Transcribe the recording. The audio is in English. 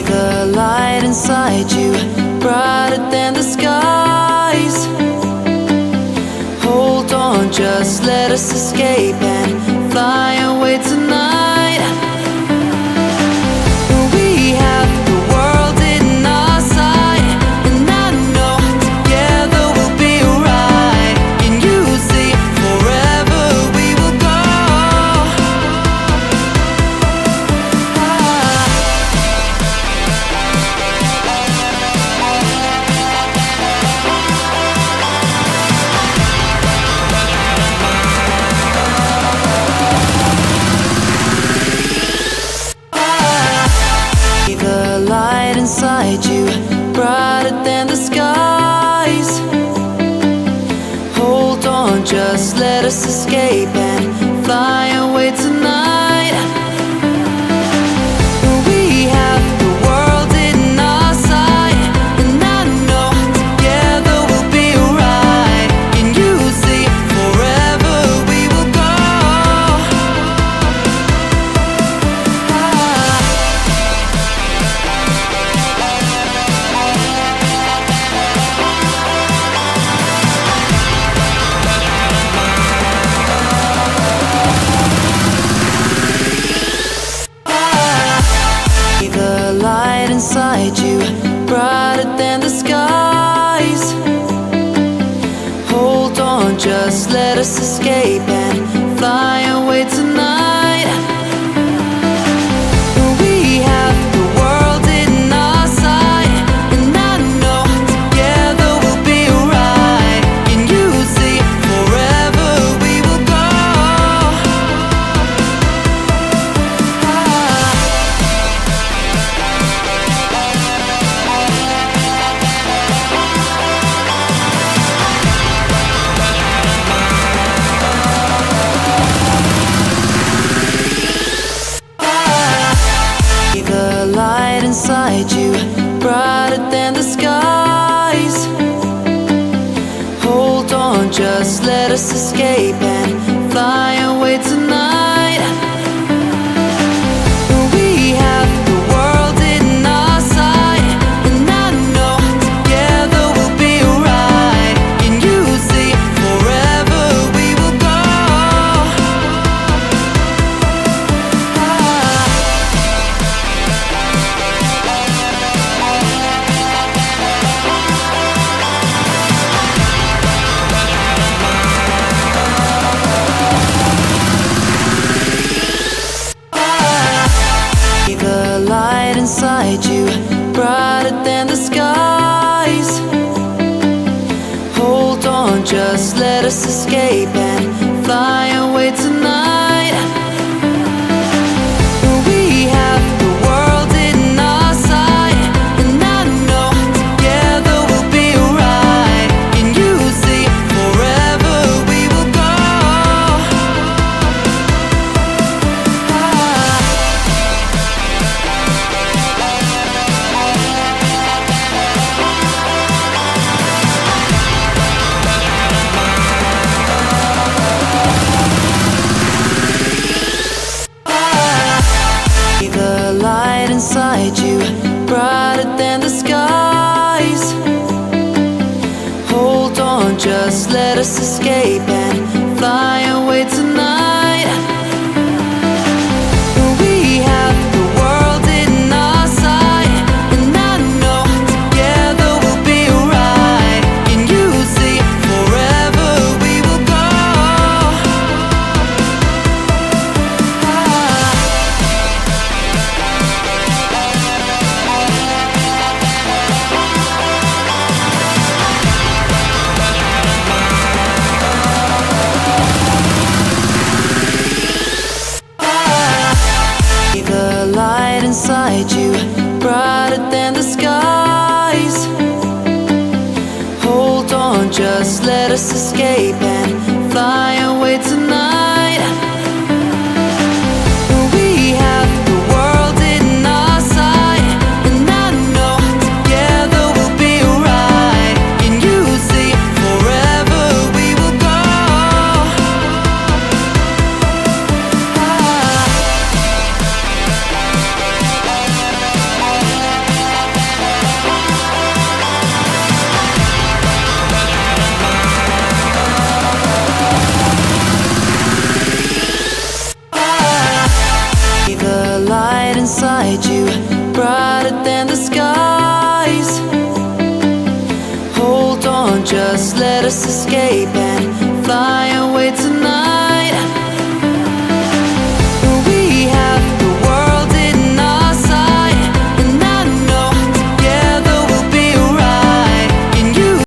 the light inside you, brighter than the skies. Hold on, just let us escape and fly away tonight. We have the world in our sight, and I know together we'll be alright. Can you see forever we will go? The light inside you, brighter than the skies. Hold on, just let us escape and fly away tonight. We have the world in our sight, and I know together we'll be alright. Can you see forever we will go? The light inside you, brighter than the skies. Hold on, just let us escape and fly away tonight. We have the world in our sight, and I know together we'll be alright. Can you see forever we will go? The light inside you, brighter than the skies. Hold on, just let us escape and fly away tonight. We have the world in our sight, and I know together we'll be alright. Can you see forever we will go? The light inside you, brighter than the skies. Hold on, just let us escape and fly away tonight. We have the world in our sight, and I know together we'll be alright. Can you see forever we will go? The light inside you, brighter than the skies. Hold on, just let us escape and fly away tonight. We have the world in our sight, and I know together we'll be alright. Can you see forever we will go? The light inside you, brighter than the skies. Hold on, just let us escape and fly away tonight. We have the world in our sight, and I know together we'll be alright. Can you see forever we will go? just let us escape and